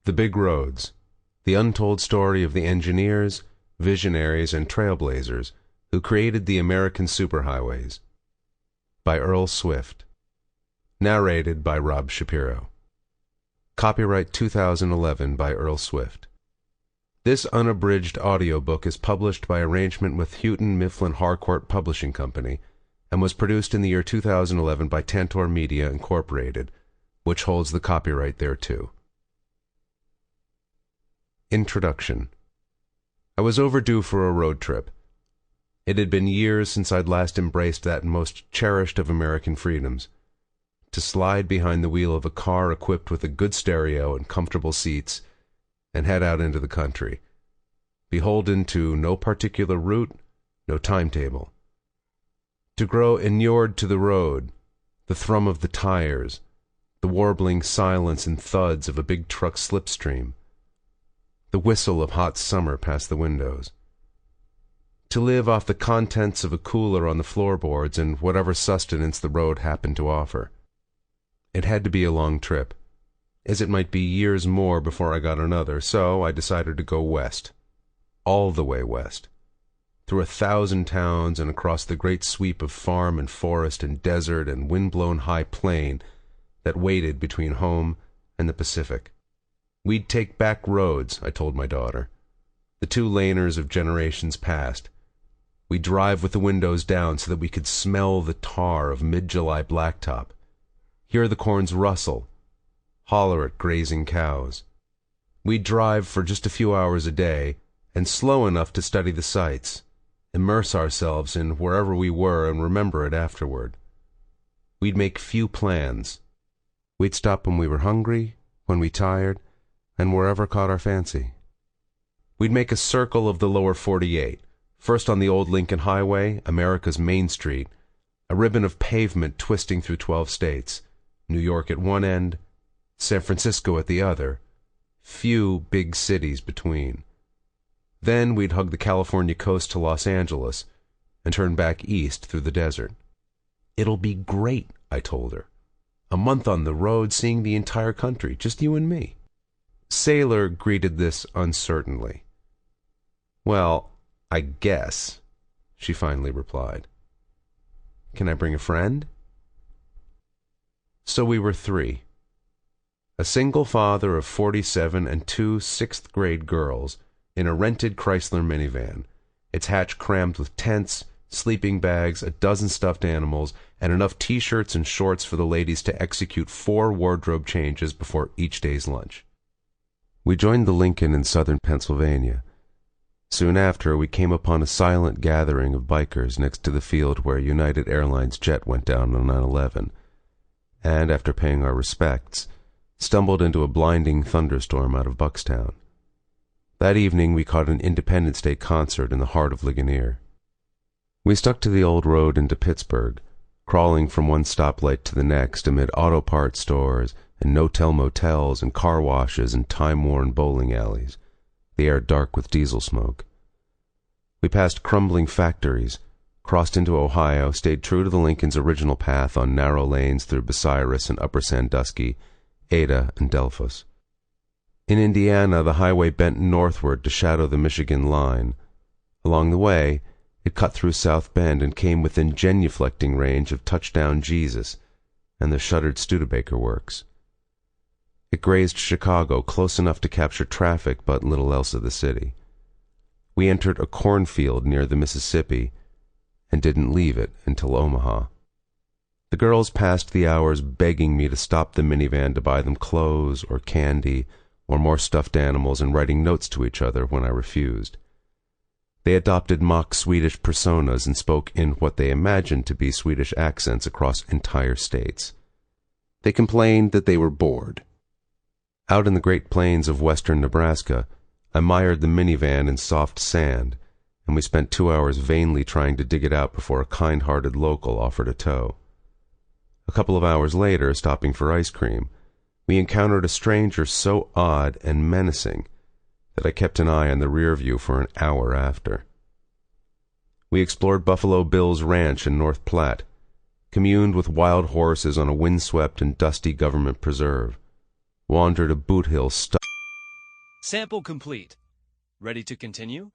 The Big Roads, the untold story of the engineers, visionaries, and trailblazers who created the American superhighways. By Earl Swift. Narrated by Rob Shapiro. Copyright 2011 by Earl Swift. This unabridged audiobook is published by arrangement with Houghton Mifflin Harcourt Publishing Company and was produced in the year 2011 by Tantor Media, Incorporated, which holds the copyright thereto. Introduction. I was overdue for a road trip. It had been years since I'd last embraced that most cherished of American freedoms, to slide behind the wheel of a car equipped with a good stereo and comfortable seats and head out into the country, beholden to no particular route, no timetable. To grow inured to the road, the thrum of the tires, the warbling silence and thuds of a big truck slipstream, the whistle of hot summer past the windows. To live off the contents of a cooler on the floorboards and whatever sustenance the road happened to offer. It had to be a long trip, as it might be years more before I got another, so I decided to go west. All the way west. Through 1,000 towns and across the great sweep of farm and forest and desert and wind-blown high plain that waited between home and the Pacific. We'd take back roads, I told my daughter. The two-laners of generations past. We'd drive with the windows down so that we could smell the tar of mid-July blacktop, hear the corns rustle, holler at grazing cows. We'd drive for just a few hours a day, and slow enough to study the sights, immerse ourselves in wherever we were and remember it afterward. We'd make few plans. We'd stop when we were hungry, when we tired, and wherever caught our fancy. We'd make a circle of the lower 48, first on the old Lincoln Highway, America's Main Street, a ribbon of pavement twisting through 12 states, New York at one end, San Francisco at the other, few big cities between. Then we'd hug the California coast to Los Angeles and turn back east through the desert. It'll be great, I told her. A month on the road, seeing the entire country, just you and me. Sailor greeted this uncertainly. Well, I guess, she finally replied. Can I bring a friend? So we were three. A single father of 47 and two sixth-grade girls in a rented Chrysler minivan, its hatch crammed with tents, sleeping bags, a dozen stuffed animals, and enough T-shirts and shorts for the ladies to execute 4 wardrobe changes before each day's lunch. We joined the Lincoln in southern Pennsylvania. Soon after, we came upon a silent gathering of bikers next to the field where United Airlines jet went down on 9/11, and, after paying our respects, stumbled into a blinding thunderstorm out of Buckstown. That evening, we caught an Independence Day concert in the heart of Ligonier. We stuck to the old road into Pittsburgh, crawling from one stoplight to the next amid auto parts stores and no-tell motels and car washes and time-worn bowling alleys, the air dark with diesel smoke. We passed crumbling factories, crossed into Ohio, stayed true to the Lincoln's original path on narrow lanes through Bucyrus and Upper Sandusky, Ada and Delphos. In Indiana, the highway bent northward to shadow the Michigan line. Along the way, it cut through South Bend and came within genuflecting range of Touchdown Jesus and the shuttered Studebaker Works. It grazed Chicago close enough to capture traffic but little else of the city. We entered a cornfield near the Mississippi and didn't leave it until Omaha. The girls passed the hours begging me to stop the minivan to buy them clothes or candy or more stuffed animals and writing notes to each other when I refused. They adopted mock Swedish personas and spoke in what they imagined to be Swedish accents across entire states. They complained that they were bored. Out in the Great Plains of western Nebraska, I mired the minivan in soft sand, and we spent 2 hours vainly trying to dig it out before a kind-hearted local offered a tow. A couple of hours later, stopping for ice cream, we encountered a stranger so odd and menacing that I kept an eye on the rear view for an hour after. We explored Buffalo Bill's ranch in North Platte, communed with wild horses on a windswept and dusty government preserve, wandered a boot hill Sample complete. Ready to continue?